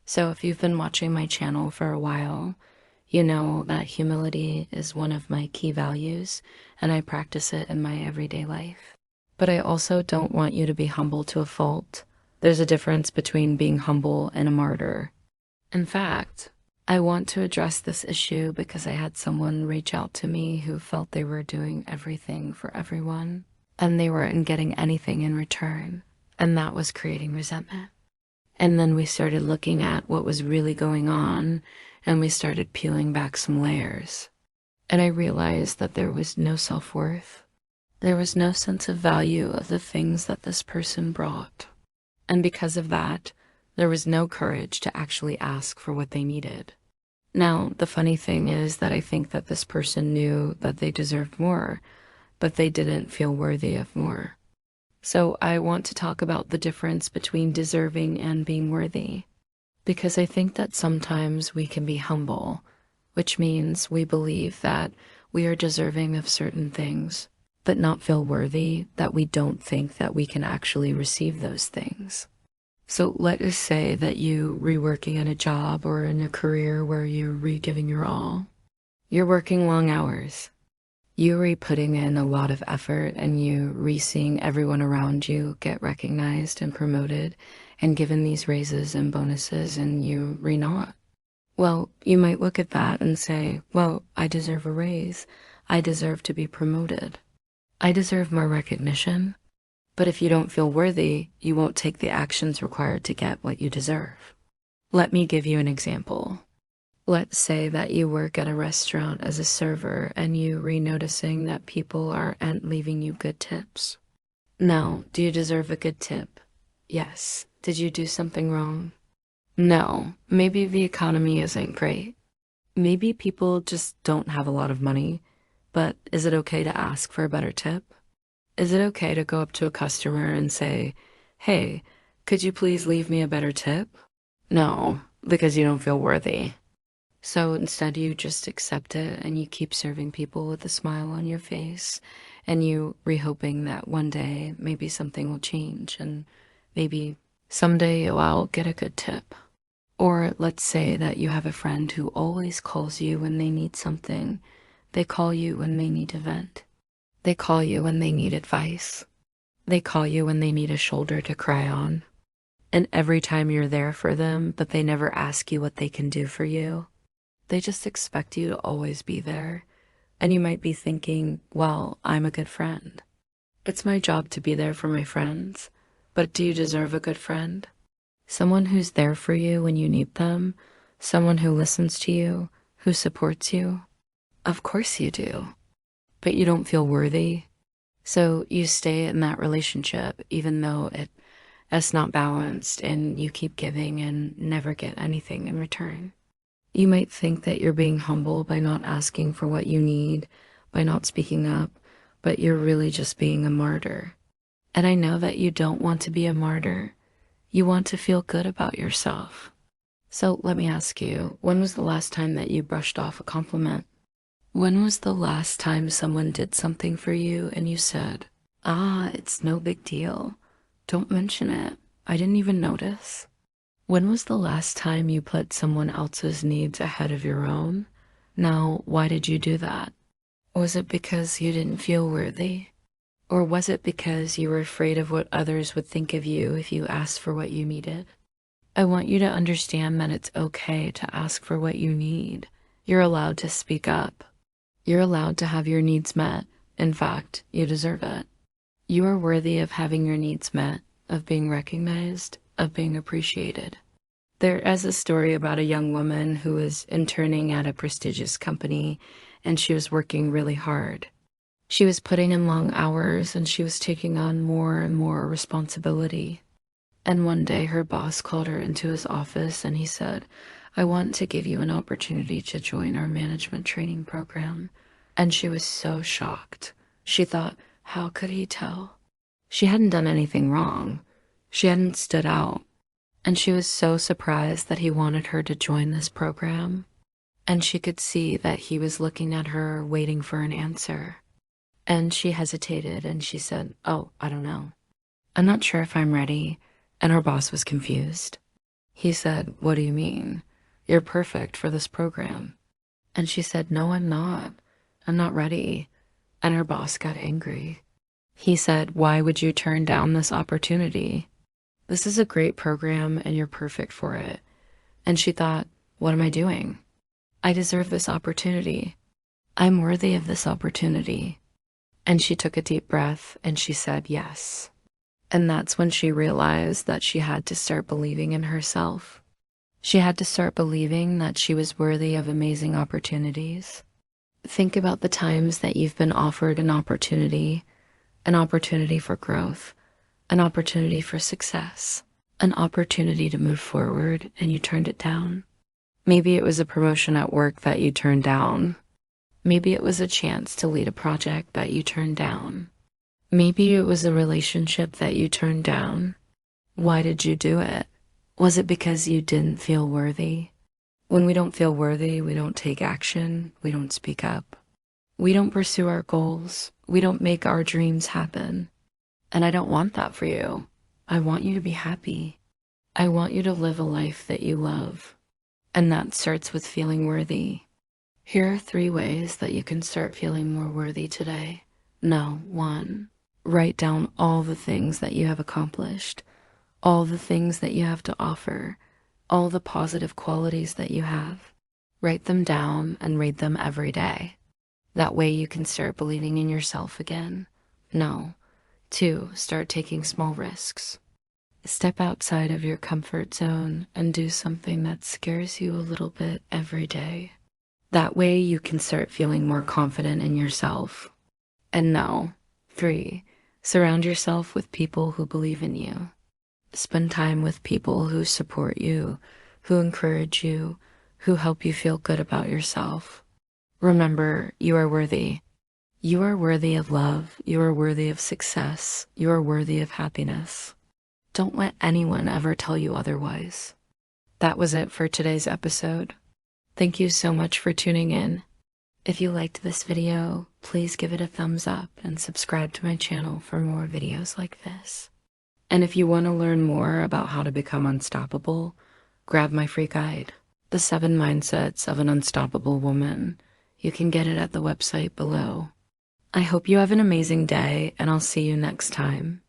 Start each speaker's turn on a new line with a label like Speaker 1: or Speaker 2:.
Speaker 1: So if you've been watching my channel for a while, you know that humility is one of my key values, and I practice it in my everyday life. But I also don't want you to be humble to a fault. There's a difference between being humble and a martyr. In fact, I want to address this issue because I had someone reach out to me who felt they were doing everything for everyone, and they weren't getting anything in return, and that was creating resentment. And then we started looking at what was really going on, and we started peeling back some layers. And I realized that there was no self-worth. There was no sense of value of the things that this person brought. And because of that, there was no courage to actually ask for what they needed. Now, the funny thing is that I think that this person knew that they deserved more, but they didn't feel worthy of more. So I want to talk about the difference between deserving and being worthy, because I think that sometimes we can be humble, which means we believe that we are deserving of certain things, but not feel worthy that we don't think that we can actually receive those things. So let us say that you reworking at a job or in a career where you're re-giving your all. You're working long hours. You re-putting in a lot of effort, and you re-seeing everyone around you get recognized and promoted and given these raises and bonuses, and you re-not. Well, you might look at that and say, well, I deserve a raise. I deserve to be promoted. I deserve more recognition. But if you don't feel worthy, you won't take the actions required to get what you deserve. Let me give you an example. Let's say that you work at a restaurant as a server and you re-noticing that people aren't leaving you good tips. Now, do you deserve a good tip? Yes. Did you do something wrong? No. Maybe the economy isn't great. Maybe people just don't have a lot of money, but is it okay to ask for a better tip? Is it okay to go up to a customer and say, hey, could you please leave me a better tip? No, because you don't feel worthy. So instead you just accept it and you keep serving people with a smile on your face, and you hoping that one day maybe something will change and maybe someday you'll get a good tip. Or let's say that you have a friend who always calls you when they need something. They call you when they need to vent. They call you when they need advice. They call you when they need a shoulder to cry on. And every time you're there for them, but they never ask you what they can do for you. They just expect you to always be there. And you might be thinking, well, I'm a good friend. It's my job to be there for my friends. But do you deserve a good friend? Someone who's there for you when you need them? Someone who listens to you, who supports you? Of course you do. But you don't feel worthy. So you stay in that relationship even though it's not balanced, and you keep giving and never get anything in return. You might think that you're being humble by not asking for what you need, by not speaking up, but you're really just being a martyr. And I know that you don't want to be a martyr. You want to feel good about yourself. So let me ask you, when was the last time that you brushed off a compliment? When was the last time someone did something for you and you said, it's no big deal. Don't mention it. I didn't even notice. When was the last time you put someone else's needs ahead of your own? Now, why did you do that? Was it because you didn't feel worthy? Or was it because you were afraid of what others would think of you if you asked for what you needed? I want you to understand that it's okay to ask for what you need. You're allowed to speak up. You're allowed to have your needs met. In fact, you deserve it. You are worthy of having your needs met, of being recognized, of being appreciated. There is a story about a young woman who was interning at a prestigious company, and she was working really hard. She was putting in long hours, and she was taking on more and more responsibility. And one day her boss called her into his office and he said, I want to give you an opportunity to join our management training program. And she was so shocked. She thought, how could he tell? She hadn't done anything wrong. She hadn't stood out. And she was so surprised that he wanted her to join this program. And she could see that he was looking at her, waiting for an answer. And she hesitated and she said, I don't know. I'm not sure if I'm ready. And her boss was confused. He said, "What do you mean? You're perfect for this program." And she said, "No, I'm not. I'm not ready." And her boss got angry. He said, "Why would you turn down this opportunity? This is a great program and you're perfect for it." And she thought, "What am I doing? I deserve this opportunity. I'm worthy of this opportunity." And she took a deep breath and she said, "Yes." And that's when she realized that she had to start believing in herself. She had to start believing that she was worthy of amazing opportunities. Think about the times that you've been offered an opportunity for growth, an opportunity for success, an opportunity to move forward, and you turned it down. Maybe it was a promotion at work that you turned down. Maybe it was a chance to lead a project that you turned down. Maybe it was a relationship that you turned down. Why did you do it? Was it because you didn't feel worthy? When we don't feel worthy, we don't take action, we don't speak up. We don't pursue our goals, we don't make our dreams happen. And I don't want that for you. I want you to be happy. I want you to live a life that you love. And that starts with feeling worthy. Here are 3 ways that you can start feeling more worthy today. No, 1. Write down all the things that you have accomplished, all the things that you have to offer, all the positive qualities that you have. Write them down and read them every day. That way you can start believing in yourself again. No. 2. Start taking small risks. Step outside of your comfort zone and do something that scares you a little bit every day. That way you can start feeling more confident in yourself. And no. 3. Surround yourself with people who believe in you. Spend time with people who support you, who encourage you, who help you feel good about yourself. Remember, you are worthy. You are worthy of love. You are worthy of success. You are worthy of happiness. Don't let anyone ever tell you otherwise. That was it for today's episode. Thank you so much for tuning in. If you liked this video, please give it a thumbs up and subscribe to my channel for more videos like this. And if you want to learn more about how to become unstoppable, grab my free guide, The 7 Mindsets of an Unstoppable Woman. You can get it at the website below. I hope you have an amazing day, and I'll see you next time.